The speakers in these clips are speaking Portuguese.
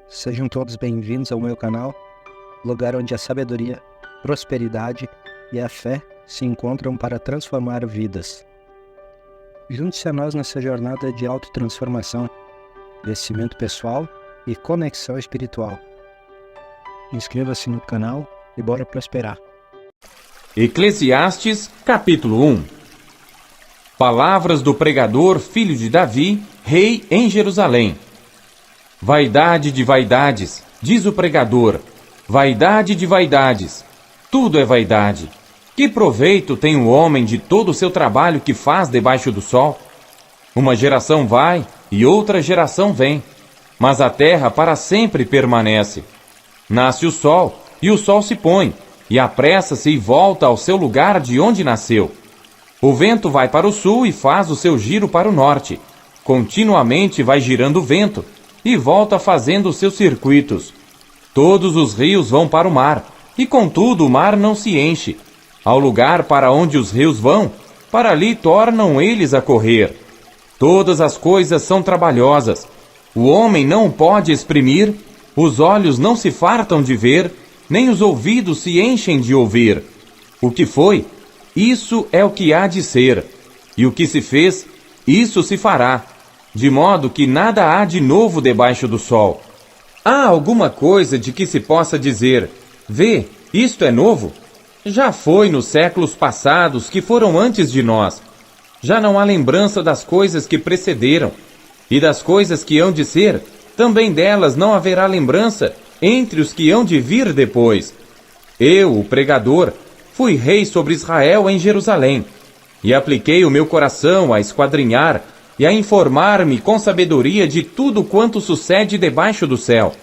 Sejam todos bem-vindos ao meu canal, lugar onde a sabedoria, prosperidade e a fé se encontram para transformar vidas. Junte-se a nós nessa jornada de autotransformação, crescimento pessoal e conexão espiritual. Inscreva-se no canal e bora prosperar. Eclesiastes, capítulo 1. Palavras do pregador, filho de Davi, rei em Jerusalém. Vaidade de vaidades, diz o pregador, vaidade de vaidades, tudo é vaidade. Que proveito tem o homem de todo o seu trabalho que faz debaixo do sol? Uma geração vai e outra geração vem, mas a terra para sempre permanece. Nasce o sol, e o sol se põe, e apressa-se e volta ao seu lugar de onde nasceu. O vento vai para o sul e faz o seu giro para o norte. Continuamente vai girando o vento, e volta fazendo os seus circuitos. Todos os rios vão para o mar, e contudo o mar não se enche. Ao lugar para onde os rios vão, para ali tornam eles a correr. Todas as coisas são trabalhosas. O homem não o pode exprimir, os olhos não se fartam de ver, nem os ouvidos se enchem de ouvir. O que foi, isso é o que há de ser, e o que se fez, isso se fará, de modo que nada há de novo debaixo do sol. Há alguma coisa de que se possa dizer, vê, isto é novo? Já foi nos séculos passados que foram antes de nós. Já não há lembrança das coisas que precederam, e das coisas que hão de ser, também delas não haverá lembrança entre os que hão de vir depois. Eu, o pregador, fui rei sobre Israel em Jerusalém, e apliquei o meu coração a esquadrinhar e a informar-me com sabedoria de tudo quanto sucede debaixo do céu.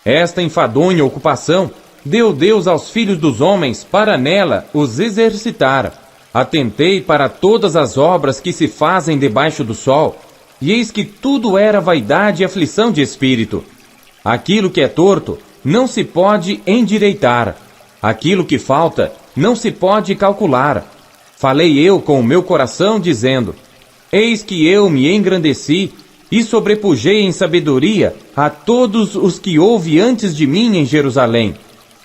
Esta enfadonha ocupação deu Deus aos filhos dos homens para nela os exercitar. Atentei para todas as obras que se fazem debaixo do sol, e eis que tudo era vaidade e aflição de espírito. Aquilo que é torto não se pode endireitar. Aquilo que falta não se pode calcular. Falei eu com o meu coração, dizendo, eis que eu me engrandeci e sobrepujei em sabedoria a todos os que houve antes de mim em Jerusalém.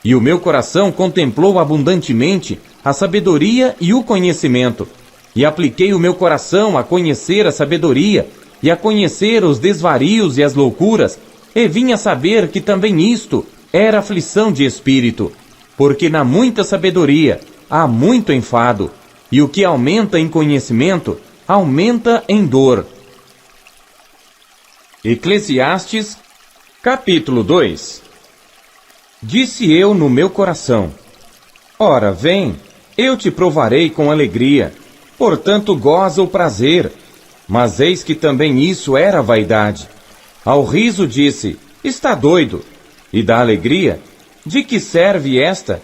E o meu coração contemplou abundantemente a sabedoria e o conhecimento. E apliquei o meu coração a conhecer a sabedoria e a conhecer os desvarios e as loucuras, e vim a saber que também isto era aflição de espírito, porque na muita sabedoria há muito enfado, e o que aumenta em conhecimento aumenta em dor. Eclesiastes, capítulo 2. Disse eu no meu coração, ora, vem, eu te provarei com alegria, portanto goza o prazer. Mas eis que também isso era vaidade. Ao riso disse, está doido. E da alegria, de que serve esta?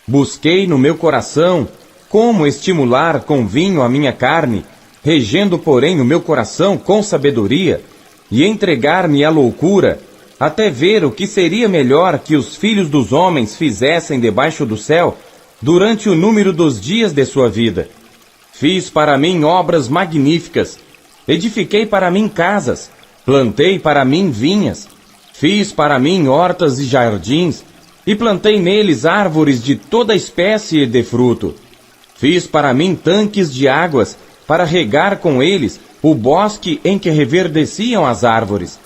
Busquei no meu coração como estimular com vinho a minha carne, regendo, porém, o meu coração com sabedoria, e entregar-me à loucura, até ver o que seria melhor que os filhos dos homens fizessem debaixo do céu, durante o número dos dias de sua vida. Fiz para mim obras magníficas, edifiquei para mim casas, plantei para mim vinhas, fiz para mim hortas e jardins, e plantei neles árvores de toda espécie de fruto. Fiz para mim tanques de águas, para regar com eles o bosque em que reverdeciam as árvores.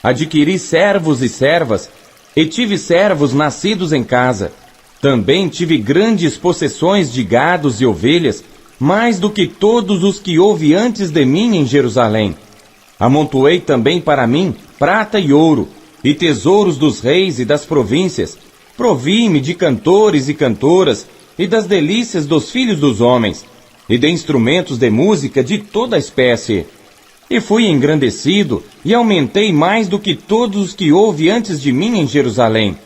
Adquiri servos e servas, e tive servos nascidos em casa. Também tive grandes possessões de gados e ovelhas, mais do que todos os que houve antes de mim em Jerusalém. Amontoei também para mim prata e ouro, e tesouros dos reis e das províncias. Provi-me de cantores e cantoras, e das delícias dos filhos dos homens, e de instrumentos de música de toda espécie. E fui engrandecido, e aumentei mais do que todos os que houve antes de mim em Jerusalém.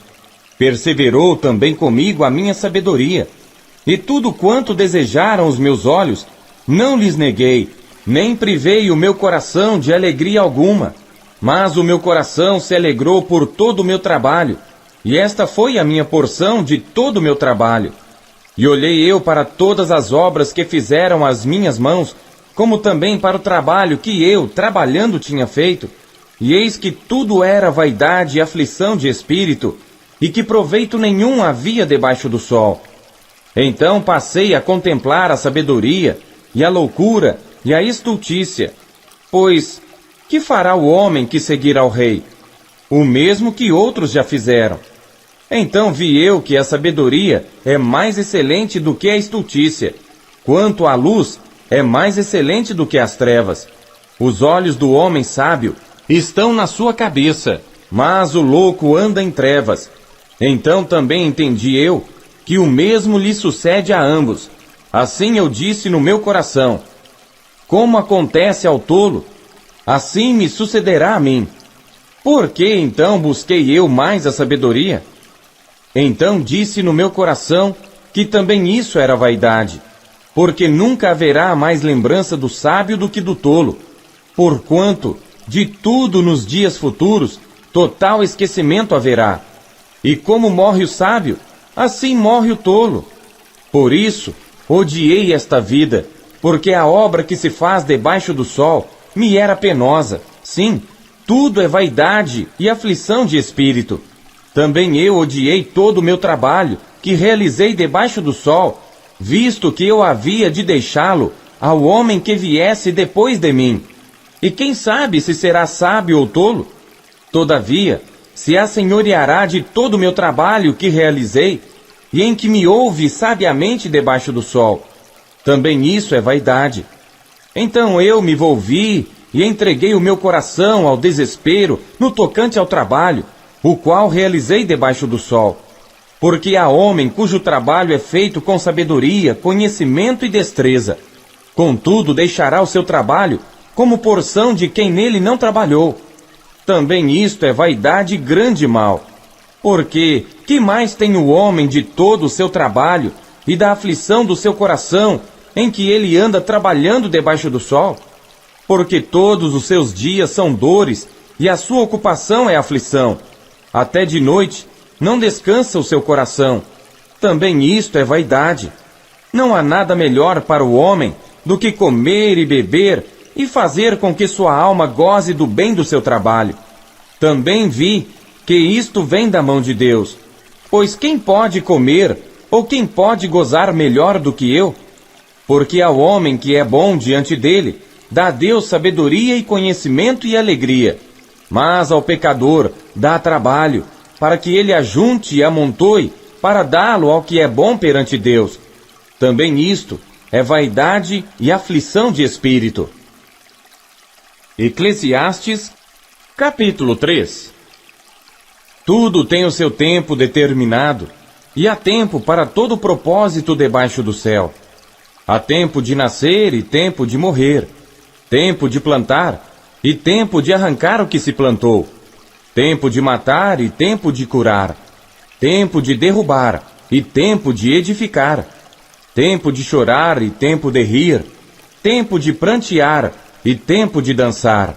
Perseverou também comigo a minha sabedoria, e tudo quanto desejaram os meus olhos, não lhes neguei, nem privei o meu coração de alegria alguma. Mas o meu coração se alegrou por todo o meu trabalho, e esta foi a minha porção de todo o meu trabalho. E olhei eu para todas as obras que fizeram as minhas mãos, como também para o trabalho que eu, trabalhando, tinha feito, e eis que tudo era vaidade e aflição de espírito, e que proveito nenhum havia debaixo do sol. Então passei a contemplar a sabedoria, e a loucura, e a estultícia. Pois, que fará o homem que seguir ao rei? O mesmo que outros já fizeram. Então vi eu que a sabedoria é mais excelente do que a estultícia. Quanto à luz, é mais excelente do que as trevas. Os olhos do homem sábio estão na sua cabeça, mas o louco anda em trevas. Então também entendi eu que o mesmo lhe sucede a ambos. Assim eu disse no meu coração: como acontece ao tolo, assim me sucederá a mim. Por que então busquei eu mais a sabedoria? Então disse no meu coração que também isso era vaidade, porque nunca haverá mais lembrança do sábio do que do tolo, porquanto de tudo nos dias futuros total esquecimento haverá. E como morre o sábio, assim morre o tolo. Por isso odiei esta vida, porque a obra que se faz debaixo do sol me era penosa. Sim, tudo é vaidade e aflição de espírito. Também eu odiei todo o meu trabalho, que realizei debaixo do sol, visto que eu havia de deixá-lo ao homem que viesse depois de mim. E quem sabe se será sábio ou tolo? Todavia, se assenhoreará de todo o meu trabalho que realizei, e em que me ouve sabiamente debaixo do sol. Também isso é vaidade. Então eu me volvi e entreguei o meu coração ao desespero no tocante ao trabalho, o qual realizei debaixo do sol. Porque há homem cujo trabalho é feito com sabedoria, conhecimento e destreza. Contudo, deixará o seu trabalho como porção de quem nele não trabalhou. Também isto é vaidade e grande mal. Porque que mais tem o homem de todo o seu trabalho e da aflição do seu coração, em que ele anda trabalhando debaixo do sol? Porque todos os seus dias são dores, e a sua ocupação é aflição. Até de noite não descansa o seu coração. Também isto é vaidade. Não há nada melhor para o homem do que comer e beber e fazer com que sua alma goze do bem do seu trabalho. Também vi que isto vem da mão de Deus. Pois quem pode comer ou quem pode gozar melhor do que eu? Porque ao homem que é bom diante dele, dá Deus sabedoria e conhecimento e alegria. Mas ao pecador dá trabalho, para que ele ajunte e amontoe, para dá-lo ao que é bom perante Deus. Também isto é vaidade e aflição de espírito. Eclesiastes, capítulo 3. Tudo tem o seu tempo determinado, e há tempo para todo propósito debaixo do céu. Há tempo de nascer e tempo de morrer, tempo de plantar e tempo de arrancar o que se plantou, tempo de matar e tempo de curar, tempo de derrubar e tempo de edificar, tempo de chorar e tempo de rir, tempo de prantear e tempo de dançar,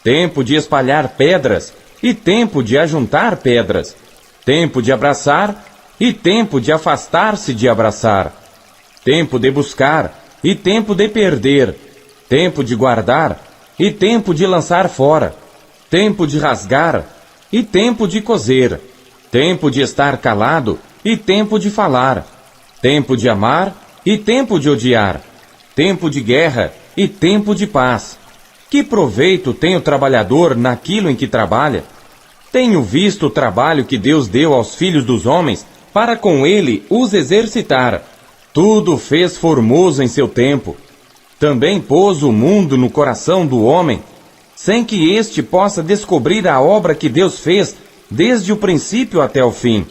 tempo de espalhar pedras e tempo de ajuntar pedras, tempo de abraçar e tempo de afastar-se de abraçar, tempo de buscar e tempo de perder, tempo de guardar e tempo de lançar fora, tempo de rasgar e tempo de coser, tempo de estar calado e tempo de falar, tempo de amar e tempo de odiar, tempo de guerra e tempo de paz. Que proveito tem o trabalhador naquilo em que trabalha? Tenho visto o trabalho que Deus deu aos filhos dos homens para com ele os exercitar. Tudo fez formoso em seu tempo. Também pôs o mundo no coração do homem, sem que este possa descobrir a obra que Deus fez desde o princípio até o fim.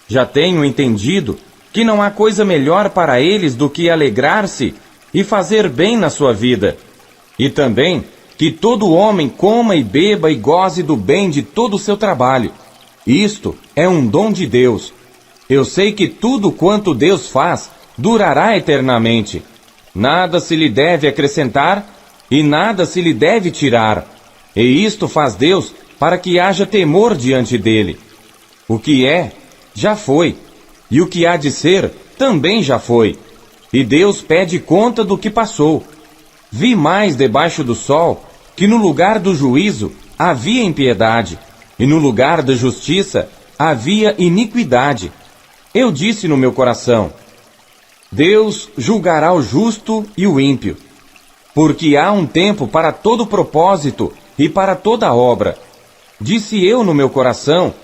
Já tenho entendido que não há coisa melhor para eles do que alegrar-se e fazer bem na sua vida. E também que todo homem coma e beba e goze do bem de todo o seu trabalho. Isto é um dom de Deus. Eu sei que tudo quanto Deus faz durará eternamente. Nada se lhe deve acrescentar e nada se lhe deve tirar. E isto faz Deus para que haja temor diante dele. O que é, já foi, e o que há de ser, também já foi. E Deus pede conta do que passou. Vi mais debaixo do sol que no lugar do juízo havia impiedade, e no lugar da justiça havia iniquidade. Eu disse no meu coração: Deus julgará o justo e o ímpio, porque há um tempo para todo propósito e para toda obra. Disse eu no meu coração,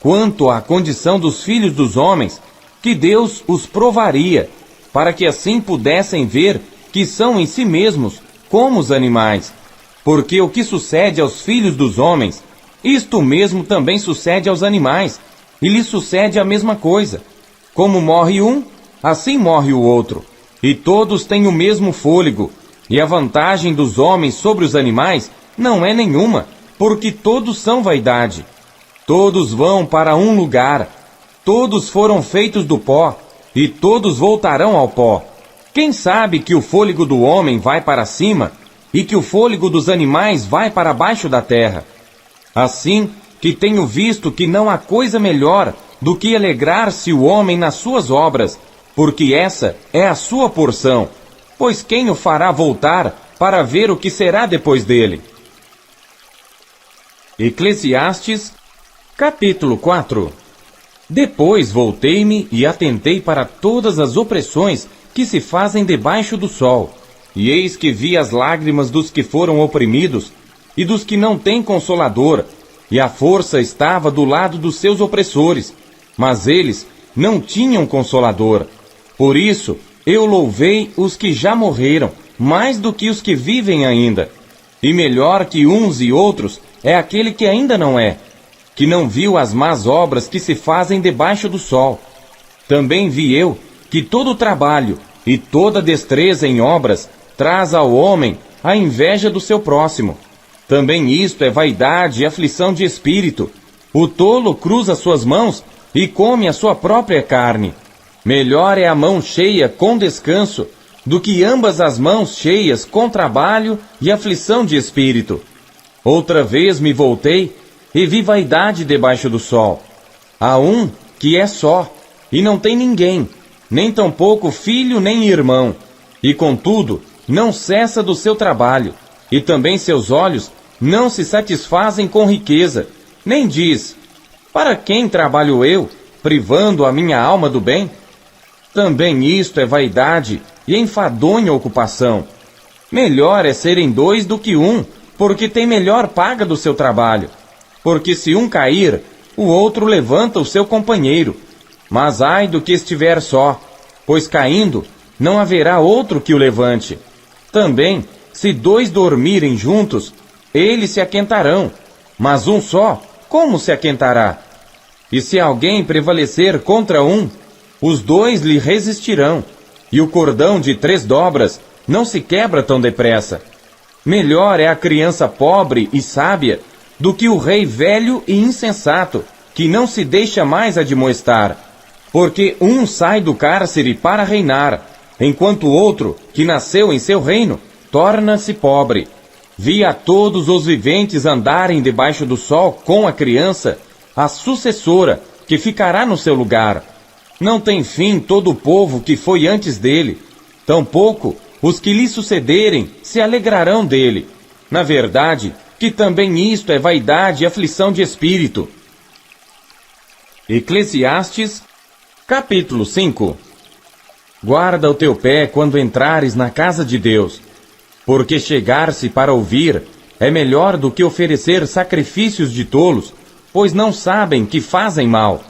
quanto à condição dos filhos dos homens, que Deus os provaria, para que assim pudessem ver que são em si mesmos como os animais. Porque o que sucede aos filhos dos homens, isto mesmo também sucede aos animais, e lhes sucede a mesma coisa. Como morre um, assim morre o outro, e todos têm o mesmo fôlego, e a vantagem dos homens sobre os animais não é nenhuma, porque todos são vaidade. Todos vão para um lugar, todos foram feitos do pó, e todos voltarão ao pó. Quem sabe que o fôlego do homem vai para cima, e que o fôlego dos animais vai para baixo da terra? Assim que tenho visto que não há coisa melhor do que alegrar-se o homem nas suas obras, porque essa é a sua porção, pois quem o fará voltar para ver o que será depois dele? Eclesiastes, capítulo 4. Depois voltei-me e atentei para todas as opressões que se fazem debaixo do sol, e eis que vi as lágrimas dos que foram oprimidos e dos que não têm consolador, e a força estava do lado dos seus opressores, mas eles não tinham consolador. Por isso eu louvei os que já morreram, mais do que os que vivem ainda. E melhor que uns e outros é aquele que ainda não é, que não viu as más obras que se fazem debaixo do sol. Também vi eu que todo trabalho e toda destreza em obras traz ao homem a inveja do seu próximo. Também isto é vaidade e aflição de espírito. O tolo cruza suas mãos e come a sua própria carne. Melhor é a mão cheia com descanso do que ambas as mãos cheias com trabalho e aflição de espírito. Outra vez me voltei e vi vaidade debaixo do sol. Há um que é só, e não tem ninguém, nem tampouco filho nem irmão, e contudo não cessa do seu trabalho, e também seus olhos não se satisfazem com riqueza, nem diz: para quem trabalho eu, privando a minha alma do bem? Também isto é vaidade e enfadonha ocupação. Melhor é serem dois do que um, porque tem melhor paga do seu trabalho. Porque se um cair, o outro levanta o seu companheiro. Mas ai do que estiver só, pois caindo, não haverá outro que o levante. Também, se dois dormirem juntos, eles se aquentarão, mas um só, como se aquentará? E se alguém prevalecer contra um, os dois lhe resistirão, e o cordão de 3 dobras não se quebra tão depressa. Melhor é a criança pobre e sábia do que o rei velho e insensato, que não se deixa mais admoestar. Porque um sai do cárcere para reinar, enquanto o outro, que nasceu em seu reino, torna-se pobre. Vi a todos os viventes andarem debaixo do sol com a criança, a sucessora, que ficará no seu lugar. Não tem fim todo o povo que foi antes dele, tampouco os que lhe sucederem se alegrarão dele. Na verdade, que também isto é vaidade e aflição de espírito. Eclesiastes, capítulo 5. Guarda o teu pé quando entrares na casa de Deus, porque chegar-se para ouvir é melhor do que oferecer sacrifícios de tolos, pois não sabem que fazem mal.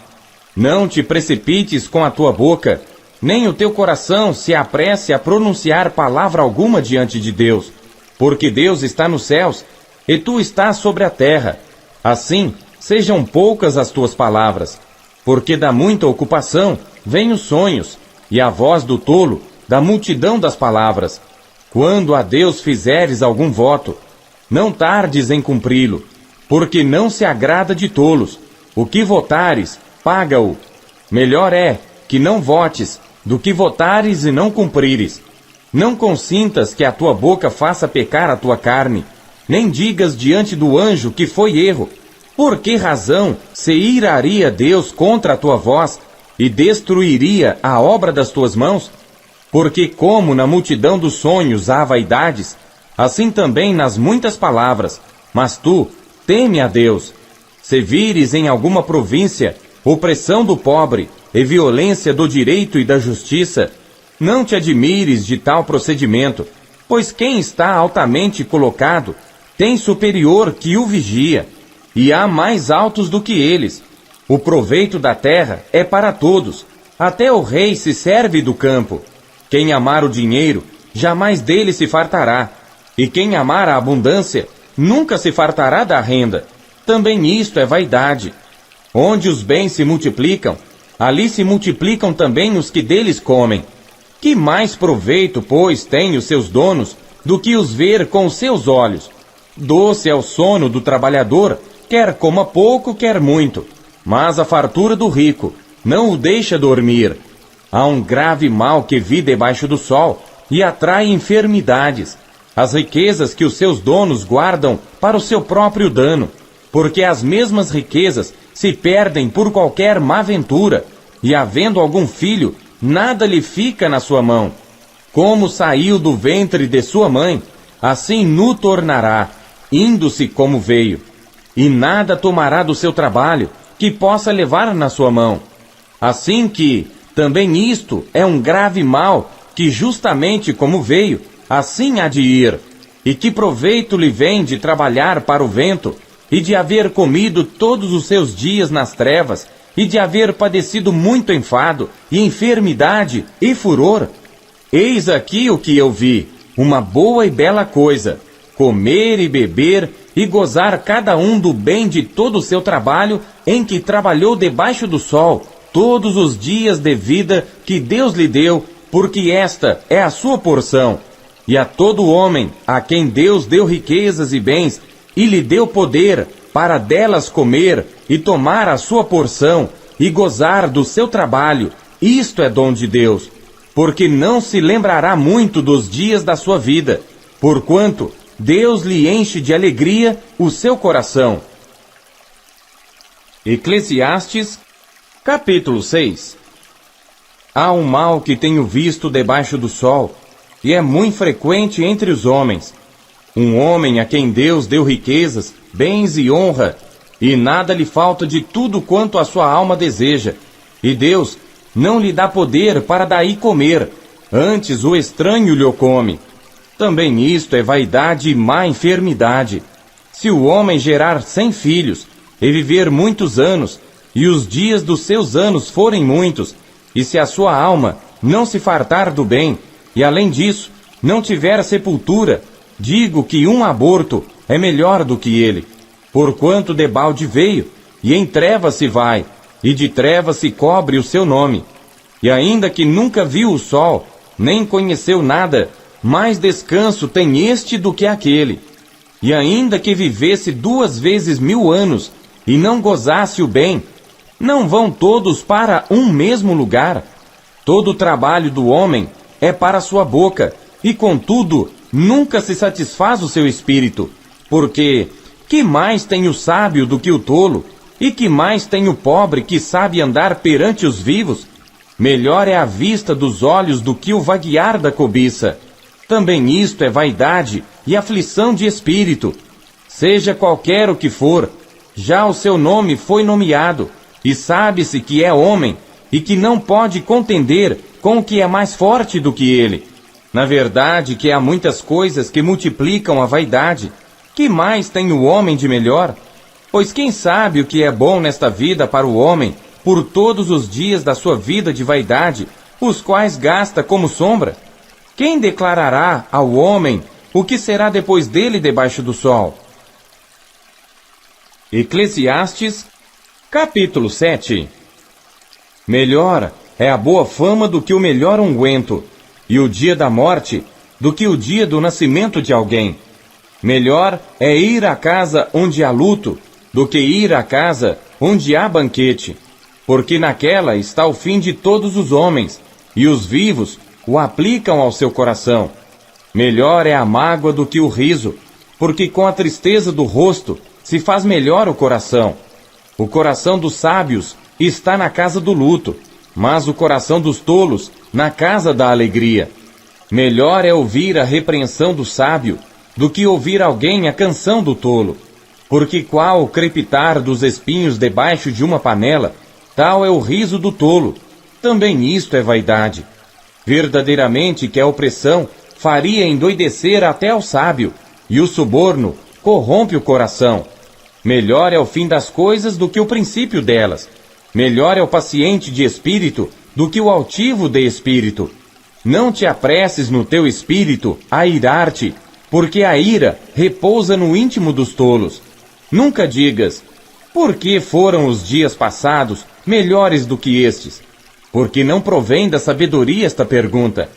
Não te precipites com a tua boca, nem o teu coração se apresse a pronunciar palavra alguma diante de Deus, porque Deus está nos céus e tu estás sobre a terra. Assim, sejam poucas as tuas palavras, porque da muita ocupação vêm os sonhos, e a voz do tolo da multidão das palavras. Quando a Deus fizeres algum voto, não tardes em cumpri-lo, porque não se agrada de tolos. O que votares, paga-o. Melhor é que não votes do que votares e não cumprires. Não consintas que a tua boca faça pecar a tua carne, nem digas diante do anjo que foi erro. Por que razão se iraria Deus contra a tua voz e destruiria a obra das tuas mãos? Porque como na multidão dos sonhos há vaidades, assim também nas muitas palavras, mas tu teme a Deus. Se vires em alguma província opressão do pobre e violência do direito e da justiça, não te admires de tal procedimento, pois quem está altamente colocado tem superior que o vigia, e há mais altos do que eles. O proveito da terra é para todos, até o rei se serve do campo. Quem amar o dinheiro, jamais dele se fartará, e quem amar a abundância, nunca se fartará da renda. Também isto é vaidade. Onde os bens se multiplicam, ali se multiplicam também os que deles comem. Que mais proveito, pois, têm os seus donos, do que os ver com os seus olhos? Doce é o sono do trabalhador, quer coma pouco, quer muito, mas a fartura do rico não o deixa dormir. Há um grave mal que vi debaixo do sol, e atrai enfermidades. As riquezas que os seus donos guardam para o seu próprio dano, porque as mesmas riquezas se perdem por qualquer má ventura, e havendo algum filho, nada lhe fica na sua mão. Como saiu do ventre de sua mãe, assim nu tornará, indo-se como veio. E nada tomará do seu trabalho, que possa levar na sua mão. Assim que, também isto é um grave mal, que justamente como veio, assim há de ir. E que proveito lhe vem de trabalhar para o vento, e de haver comido todos os seus dias nas trevas, e de haver padecido muito enfado, e enfermidade, e furor? Eis aqui o que eu vi, uma boa e bela coisa, comer e beber, e gozar cada um do bem de todo o seu trabalho, em que trabalhou debaixo do sol, todos os dias de vida que Deus lhe deu, porque esta é a sua porção. E a todo homem, a quem Deus deu riquezas e bens, e lhe deu poder para delas comer e tomar a sua porção e gozar do seu trabalho, isto é dom de Deus, porque não se lembrará muito dos dias da sua vida, porquanto Deus lhe enche de alegria o seu coração. Eclesiastes, capítulo 6. Há um mal que tenho visto debaixo do sol, e é muito frequente entre os homens. Um homem a quem Deus deu riquezas, bens e honra, e nada lhe falta de tudo quanto a sua alma deseja, e Deus não lhe dá poder para daí comer, antes o estranho lhe o come. Também isto é vaidade e má enfermidade. Se o homem gerar 100 filhos, e viver muitos anos, e os dias dos seus anos forem muitos, e se a sua alma não se fartar do bem, e além disso, não tiver sepultura, digo que um aborto é melhor do que ele. Porquanto debalde veio, e em trevas se vai, e de trevas se cobre o seu nome. E ainda que nunca viu o sol, nem conheceu nada, mais descanso tem este do que aquele. E ainda que vivesse 2 vezes 1000 anos, e não gozasse o bem, não vão todos para um mesmo lugar? Todo o trabalho do homem é para sua boca, e contudo, nunca se satisfaz o seu espírito. Porque, que mais tem o sábio do que o tolo? E que mais tem o pobre que sabe andar perante os vivos? Melhor é a vista dos olhos do que o vaguear da cobiça. Também isto é vaidade e aflição de espírito. Seja qualquer o que for, já o seu nome foi nomeado, e sabe-se que é homem, e que não pode contender com o que é mais forte do que ele. Na verdade que há muitas coisas que multiplicam a vaidade. Que mais tem o homem de melhor? Pois quem sabe o que é bom nesta vida para o homem, por todos os dias da sua vida de vaidade, os quais gasta como sombra? Quem declarará ao homem o que será depois dele debaixo do sol? Eclesiastes, capítulo 7. Melhor é a boa fama do que o melhor unguento, e o dia da morte do que o dia do nascimento de alguém. Melhor é ir à casa onde há luto, do que ir à casa onde há banquete, porque naquela está o fim de todos os homens, e os vivos o aplicam ao seu coração. Melhor é a mágoa do que o riso, porque com a tristeza do rosto se faz melhor o coração. O coração dos sábios está na casa do luto, mas o coração dos tolos na casa da alegria. Melhor é ouvir a repreensão do sábio do que ouvir alguém a canção do tolo. Porque qual o crepitar dos espinhos debaixo de uma panela, tal é o riso do tolo. Também isto é vaidade. Verdadeiramente que a opressão faria endoidecer até ao sábio, e o suborno corrompe o coração. Melhor é o fim das coisas do que o princípio delas. Melhor é o paciente de espírito do que o altivo de espírito. Não te apresses no teu espírito a irar-te, porque a ira repousa no íntimo dos tolos. Nunca digas, por que foram os dias passados melhores do que estes? Porque não provém da sabedoria esta pergunta.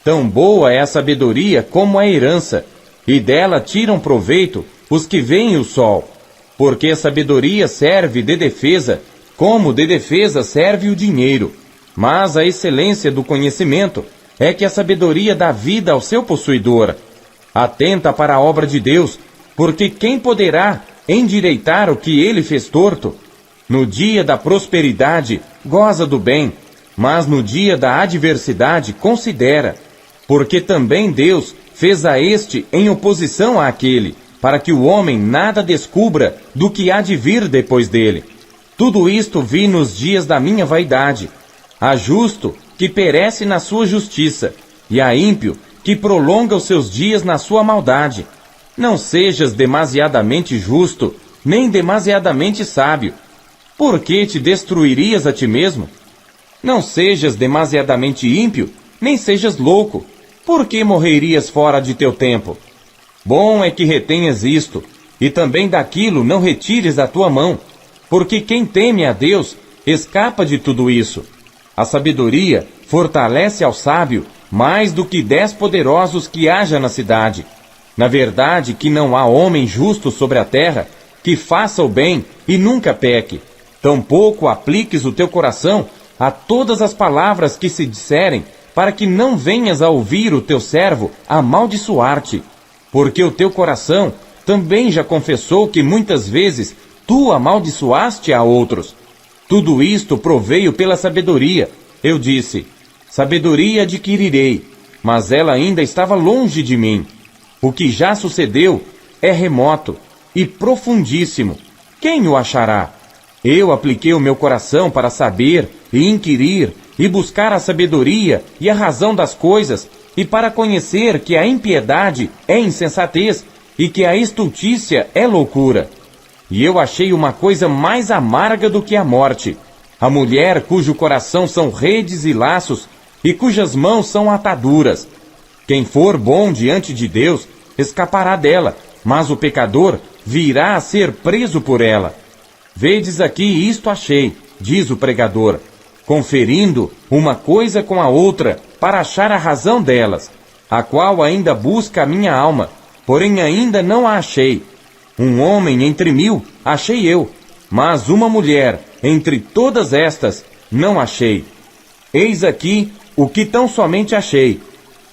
Tão boa é a sabedoria como a herança, e dela tiram proveito os que veem o sol. Porque a sabedoria serve de defesa, como de defesa serve o dinheiro. Mas a excelência do conhecimento é que a sabedoria dá vida ao seu possuidor. Atenta para a obra de Deus, porque quem poderá endireitar o que ele fez torto? No dia da prosperidade, goza do bem, mas no dia da adversidade, considera. Porque também Deus fez a este em oposição àquele, para que o homem nada descubra do que há de vir depois dele. Tudo isto vi nos dias da minha vaidade. Há justo que perece na sua justiça, e há ímpio que prolonga os seus dias na sua maldade. Não sejas demasiadamente justo, nem demasiadamente sábio. Por que te destruirias a ti mesmo? Não sejas demasiadamente ímpio, nem sejas louco. Por que morrerias fora de teu tempo? Bom é que retenhas isto, e também daquilo não retires a tua mão, porque quem teme a Deus escapa de tudo isso. A sabedoria fortalece ao sábio mais do que 10 poderosos que haja na cidade. Na verdade que não há homem justo sobre a terra que faça o bem e nunca peque. Tampouco apliques o teu coração a todas as palavras que se disserem, para que não venhas a ouvir o teu servo amaldiçoar-te. Porque o teu coração também já confessou que muitas vezes tu amaldiçoaste a outros. Tudo isto proveio pela sabedoria. Eu disse, sabedoria adquirirei, mas ela ainda estava longe de mim. O que já sucedeu é remoto e profundíssimo. Quem o achará? Eu apliquei o meu coração para saber e inquirir e buscar a sabedoria e a razão das coisas, e para conhecer que a impiedade é insensatez e que a estultícia é loucura. E eu achei uma coisa mais amarga do que a morte, a mulher cujo coração são redes e laços, e cujas mãos são ataduras. Quem for bom diante de Deus escapará dela, mas o pecador virá a ser preso por ela. Vedes aqui isto achei, diz o pregador, conferindo uma coisa com a outra, para achar a razão delas, a qual ainda busca a minha alma, porém ainda não a achei. Um homem entre 1000 achei eu, mas uma mulher entre todas estas não achei. Eis aqui o que tão somente achei,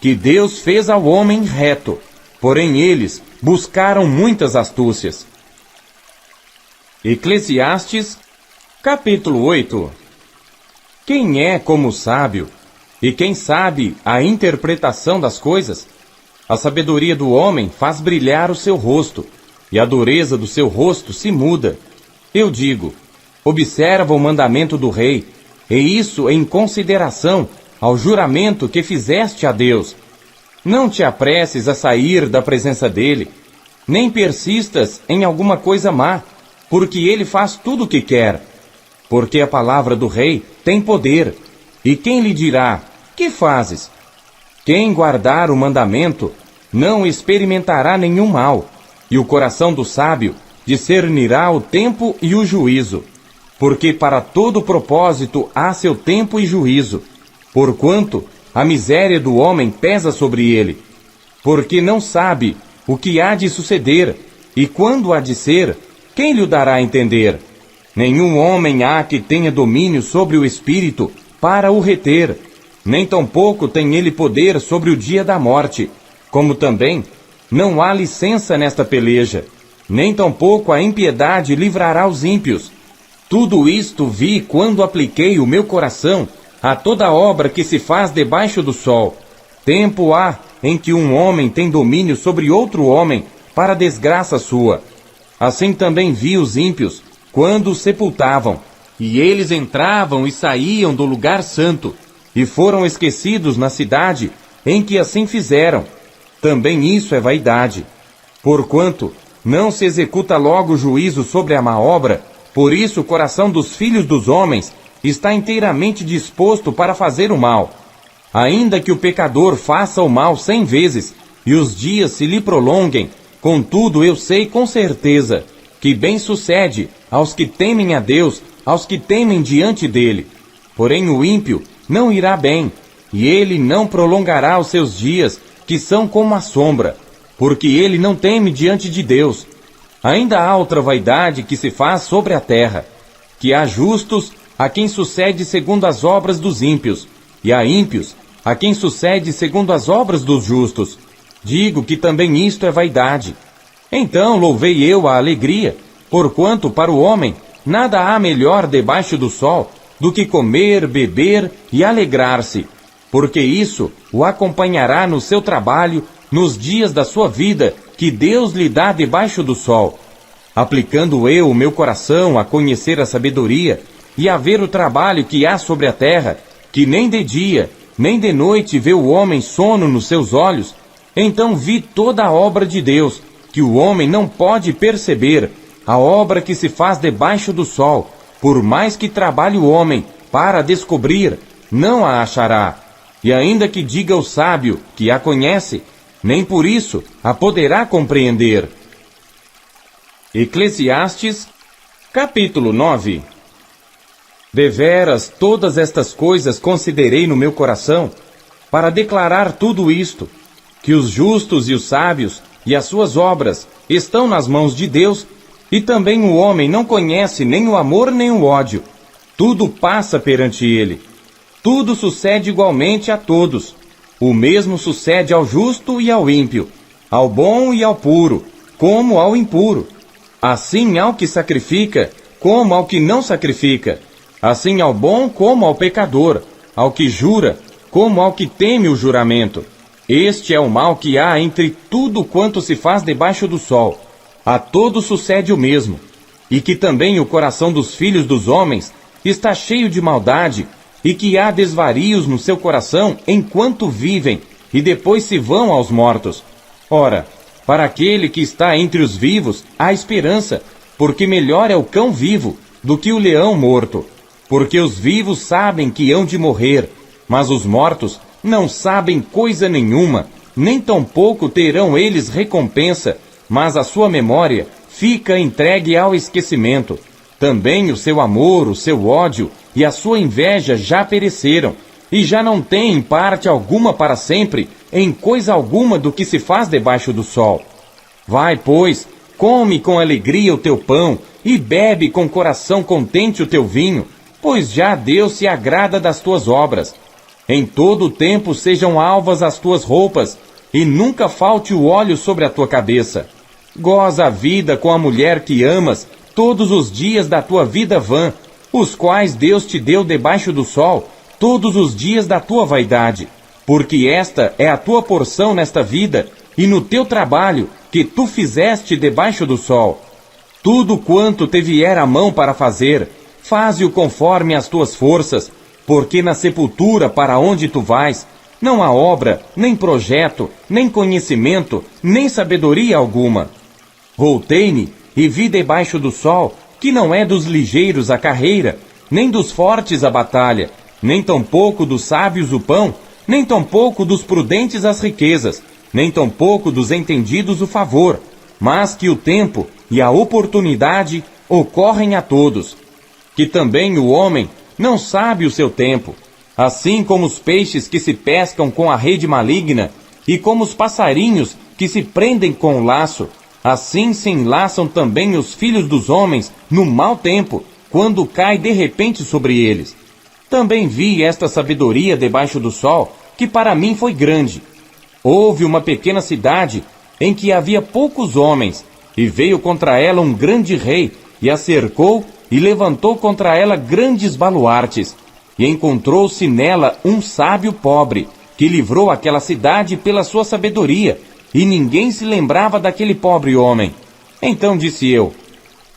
que Deus fez ao homem reto, porém eles buscaram muitas astúcias. Eclesiastes, capítulo 8. Quem é como o sábio? E quem sabe a interpretação das coisas? A sabedoria do homem faz brilhar o seu rosto, e a dureza do seu rosto se muda. Eu digo, observa o mandamento do rei, e isso em consideração ao juramento que fizeste a Deus. Não te apresses a sair da presença dele, nem persistas em alguma coisa má, porque ele faz tudo o que quer. Porque a palavra do rei tem poder, e quem lhe dirá, que fazes? Quem guardar o mandamento não experimentará nenhum mal, e o coração do sábio discernirá o tempo e o juízo. Porque para todo propósito há seu tempo e juízo, porquanto a miséria do homem pesa sobre ele. Porque não sabe o que há de suceder, e quando há de ser, quem lhe dará a entender? Nenhum homem há que tenha domínio sobre o espírito para o reter, nem tampouco tem ele poder sobre o dia da morte, como também não há licença nesta peleja, nem tampouco a impiedade livrará os ímpios. Tudo isto vi quando apliquei o meu coração a toda obra que se faz debaixo do sol. Tempo há em que um homem tem domínio sobre outro homem para desgraça sua. assim também vi os ímpios, quando os sepultavam, e eles entravam e saíam do lugar santo, e foram esquecidos na cidade em que assim fizeram. Também isso é vaidade. Porquanto não se executa logo o juízo sobre a má obra, por isso o coração dos filhos dos homens está inteiramente disposto para fazer o mal. Ainda que o pecador faça o mal 100 vezes, e os dias se lhe prolonguem, contudo eu sei com certeza que bem sucede aos que temem a Deus, aos que temem diante dele. Porém o ímpio não irá bem, e ele não prolongará os seus dias, que são como a sombra, porque ele não teme diante de Deus. Ainda há outra vaidade que se faz sobre a terra, que há justos a quem sucede segundo as obras dos ímpios, e há ímpios a quem sucede segundo as obras dos justos. Digo que também isto é vaidade. Então louvei eu a alegria, porquanto para o homem nada há melhor debaixo do sol do que comer, beber e alegrar-se, porque isso o acompanhará no seu trabalho, nos dias da sua vida, que Deus lhe dá debaixo do sol. Aplicando eu o meu coração a conhecer a sabedoria e a ver o trabalho que há sobre a terra, que nem de dia, nem de noite vê o homem sono nos seus olhos, então vi toda a obra de Deus, que o homem não pode perceber, a obra que se faz debaixo do sol, por mais que trabalhe o homem para descobrir, não a achará. E ainda que diga o sábio que a conhece, nem por isso a poderá compreender. Eclesiastes, capítulo 9. Deveras todas estas coisas considerei no meu coração, para declarar tudo isto, que os justos e os sábios e as suas obras estão nas mãos de Deus, e também o homem não conhece nem o amor nem o ódio. Tudo passa perante ele. Tudo sucede igualmente a todos. O mesmo sucede ao justo e ao ímpio, ao bom e ao puro, como ao impuro. Assim ao que sacrifica, como ao que não sacrifica. Assim ao bom como ao pecador, ao que jura, como ao que teme o juramento. Este é o mal que há entre tudo quanto se faz debaixo do sol. A todos sucede o mesmo, e que também o coração dos filhos dos homens está cheio de maldade, e que há desvarios no seu coração enquanto vivem, e depois se vão aos mortos. Ora, para aquele que está entre os vivos há esperança, porque melhor é o cão vivo do que o leão morto. Porque os vivos sabem que hão de morrer, mas os mortos não sabem coisa nenhuma, nem tampouco terão eles recompensa, mas a sua memória fica entregue ao esquecimento. Também o seu amor, o seu ódio e a sua inveja já pereceram, e já não têm parte alguma para sempre em coisa alguma do que se faz debaixo do sol. Vai, pois, come com alegria o teu pão, e bebe com coração contente o teu vinho, pois já Deus se agrada das tuas obras. Em todo o tempo sejam alvas as tuas roupas, e nunca falte o óleo sobre a tua cabeça. Goza a vida com a mulher que amas todos os dias da tua vida vã, os quais Deus te deu debaixo do sol, todos os dias da tua vaidade. Porque esta é a tua porção nesta vida, e no teu trabalho que tu fizeste debaixo do sol. Tudo quanto te vier a mão para fazer, faze-o conforme as tuas forças, porque na sepultura para onde tu vais, não há obra, nem projeto, nem conhecimento, nem sabedoria alguma. Voltei-me e vi debaixo do sol que não é dos ligeiros a carreira, nem dos fortes a batalha, nem tampouco dos sábios o pão, nem tampouco dos prudentes as riquezas, nem tampouco dos entendidos o favor, mas que o tempo e a oportunidade ocorrem a todos. Que também o homem não sabe o seu tempo, assim como os peixes que se pescam com a rede maligna, e como os passarinhos que se prendem com o laço, assim se enlaçam também os filhos dos homens no mau tempo, quando cai de repente sobre eles. Também vi esta sabedoria debaixo do sol, que para mim foi grande. Houve uma pequena cidade, em que havia poucos homens, e veio contra ela um grande rei, e a cercou, e levantou contra ela grandes baluartes, e encontrou-se nela um sábio pobre, que livrou aquela cidade pela sua sabedoria, e ninguém se lembrava daquele pobre homem. Então disse eu: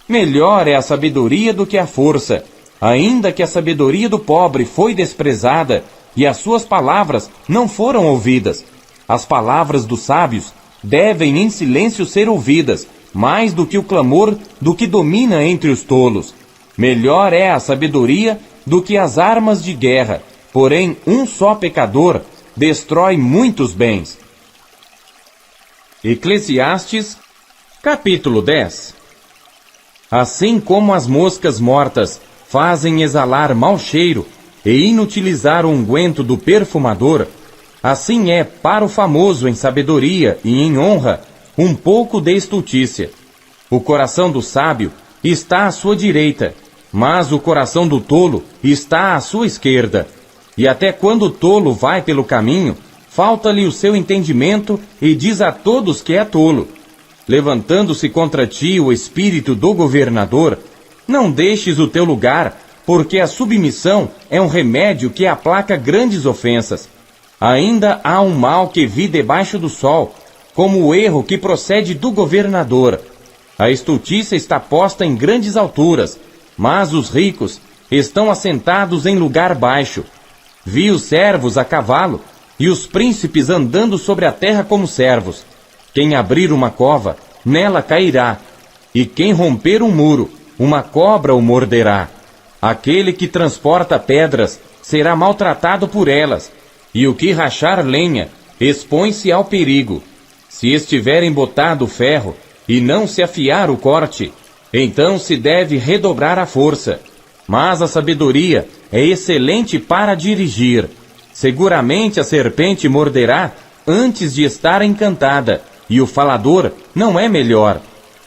melhor é a sabedoria do que a força, ainda que a sabedoria do pobre foi desprezada e as suas palavras não foram ouvidas. As palavras dos sábios devem em silêncio ser ouvidas, mais do que o clamor do que domina entre os tolos. Melhor é a sabedoria do que as armas de guerra, porém um só pecador destrói muitos bens. Eclesiastes, capítulo 10. Assim como as moscas mortas fazem exalar mau cheiro e inutilizar o unguento do perfumador, assim é para o famoso em sabedoria e em honra um pouco de estultícia. O coração do sábio está à sua direita, mas o coração do tolo está à sua esquerda. E até quando o tolo vai pelo caminho, falta-lhe o seu entendimento e diz a todos que é tolo. Levantando-se contra ti o espírito do governador, não deixes o teu lugar, porque a submissão é um remédio que aplaca grandes ofensas. Ainda há um mal que vi debaixo do sol, como o erro que procede do governador. A estultícia está posta em grandes alturas, mas os ricos estão assentados em lugar baixo. Vi os servos a cavalo e os príncipes andando sobre a terra como servos. Quem abrir uma cova, nela cairá, e quem romper um muro, uma cobra o morderá. Aquele que transporta pedras será maltratado por elas, e o que rachar lenha expõe-se ao perigo. Se estiver embotado o ferro e não se afiar o corte, então se deve redobrar a força. Mas a sabedoria é excelente para dirigir. Seguramente a serpente morderá antes de estar encantada, e o falador não é melhor.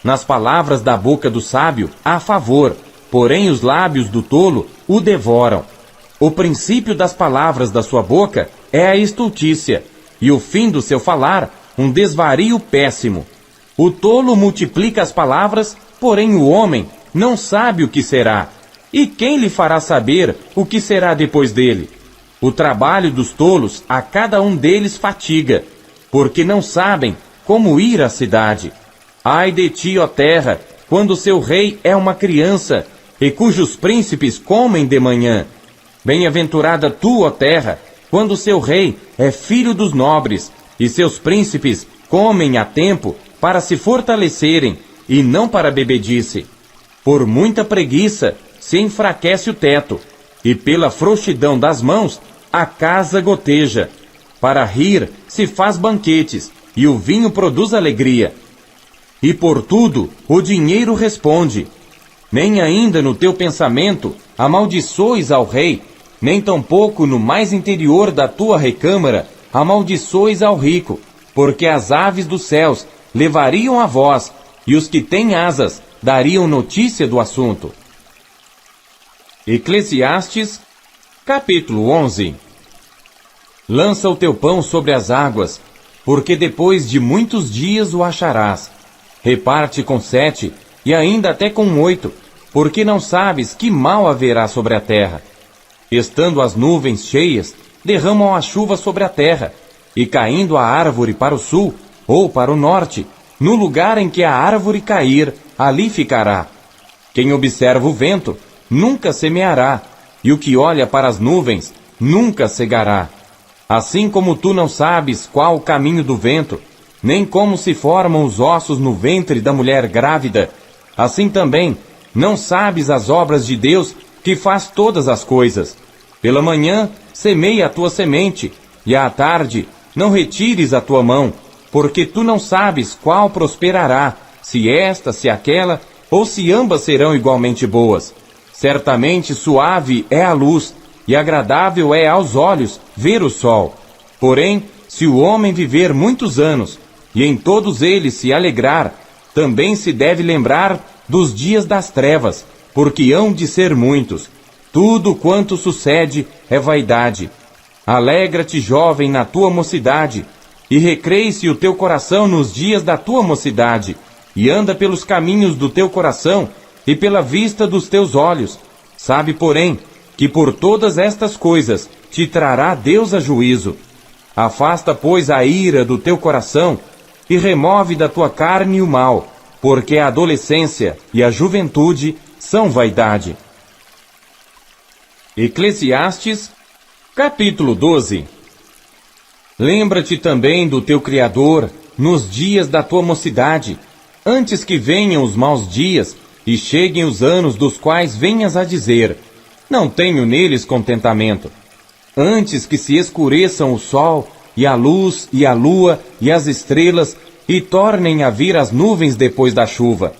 Nas palavras da boca do sábio há favor, porém os lábios do tolo o devoram. O princípio das palavras da sua boca é a estultícia, e o fim do seu falar um desvario péssimo. O tolo multiplica as palavras, porém o homem não sabe o que será. E quem lhe fará saber o que será depois dele? O trabalho dos tolos a cada um deles fatiga, porque não sabem como ir à cidade. Ai de ti, ó terra, quando seu rei é uma criança, e cujos príncipes comem de manhã. Bem-aventurada tu, ó terra, quando seu rei é filho dos nobres, e seus príncipes comem a tempo para se fortalecerem, e não para bebedice. Por muita preguiça se enfraquece o teto, e pela frouxidão das mãos a casa goteja. Para rir se faz banquetes, e o vinho produz alegria. E por tudo o dinheiro responde. Nem ainda no teu pensamento amaldiçoes ao rei, nem tampouco no mais interior da tua recâmara amaldiçoes ao rico, porque as aves dos céus levariam a voz, e os que têm asas dariam notícia do assunto. Eclesiastes, capítulo 11. Lança o teu pão sobre as águas, porque depois de muitos dias o acharás. Reparte com 7, e ainda até com 8, porque não sabes que mal haverá sobre a terra. Estando as nuvens cheias, derramam a chuva sobre a terra, e caindo a árvore para o sul, ou para o norte, no lugar em que a árvore cair, ali ficará. Quem observa o vento, nunca semeará, e o que olha para as nuvens, nunca cegará. Assim como tu não sabes qual o caminho do vento, nem como se formam os ossos no ventre da mulher grávida, assim também não sabes as obras de Deus que faz todas as coisas. Pela manhã semeia a tua semente, e à tarde não retires a tua mão, porque tu não sabes qual prosperará, se esta, se aquela, ou se ambas serão igualmente boas. Certamente suave é a luz, e agradável é aos olhos ver o sol. Porém, se o homem viver muitos anos, e em todos eles se alegrar, também se deve lembrar dos dias das trevas, porque hão de ser muitos. Tudo quanto sucede é vaidade. Alegra-te, jovem, na tua mocidade, e recreie-se o teu coração nos dias da tua mocidade, e anda pelos caminhos do teu coração, e pela vista dos teus olhos. Sabe, porém, que por todas estas coisas te trará Deus a juízo. Afasta, pois, a ira do teu coração, e remove da tua carne o mal, porque a adolescência e a juventude são vaidade. Eclesiastes, capítulo 12. Lembra-te também do teu Criador nos dias da tua mocidade, antes que venham os maus dias e cheguem os anos dos quais venhas a dizer: não tenho neles contentamento. Antes que se escureçam o sol, e a luz, e a lua, e as estrelas, e tornem a vir as nuvens depois da chuva,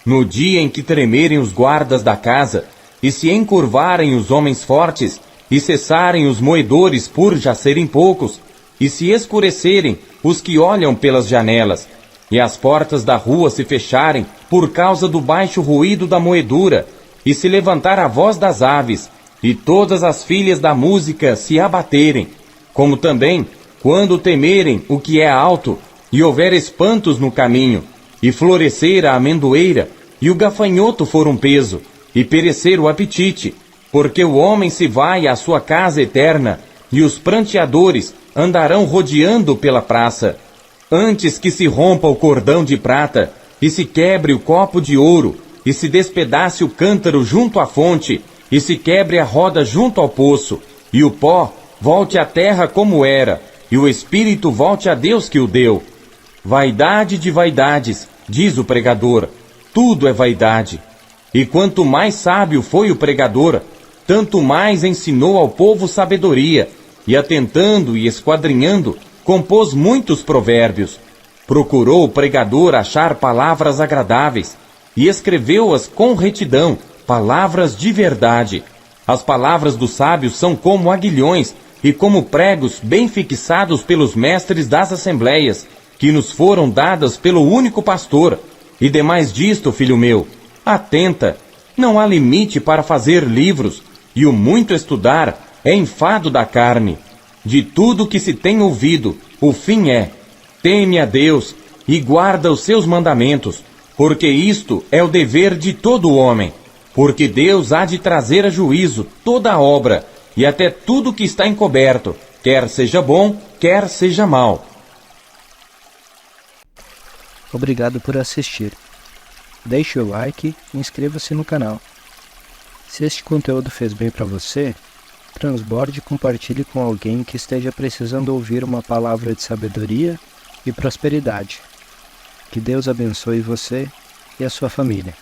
no dia em que tremerem os guardas da casa, e se encurvarem os homens fortes, e cessarem os moedores por já serem poucos, e se escurecerem os que olham pelas janelas, e as portas da rua se fecharem por causa do baixo ruído da moedura, e se levantar a voz das aves, e todas as filhas da música se abaterem, como também quando temerem o que é alto, e houver espantos no caminho, e florescer a amendoeira, e o gafanhoto for um peso, e perecer o apetite, porque o homem se vai à sua casa eterna, e os pranteadores andarão rodeando pela praça, antes que se rompa o cordão de prata, e se quebre o copo de ouro, e se despedace o cântaro junto à fonte, e se quebre a roda junto ao poço, e o pó volte à terra como era, e o espírito volte a Deus que o deu. Vaidade de vaidades, diz o pregador, tudo é vaidade. E quanto mais sábio foi o pregador, tanto mais ensinou ao povo sabedoria, e atentando e esquadrinhando, compôs muitos provérbios. Procurou o pregador achar palavras agradáveis, e escreveu-as com retidão, palavras de verdade. As palavras dos sábios são como aguilhões, e como pregos bem fixados pelos mestres das assembleias, que nos foram dadas pelo único pastor. E demais disto, filho meu, atenta, não há limite para fazer livros, e o muito estudar é enfado da carne. De tudo que se tem ouvido, o fim é: teme a Deus e guarda os seus mandamentos, porque isto é o dever de todo homem. Porque Deus há de trazer a juízo toda a obra, e até tudo que está encoberto, quer seja bom, quer seja mal. Obrigado por assistir. Deixe o like e inscreva-se no canal. Se este conteúdo fez bem para você, transborde e compartilhe com alguém que esteja precisando ouvir uma palavra de sabedoria e prosperidade. Que Deus abençoe você e a sua família.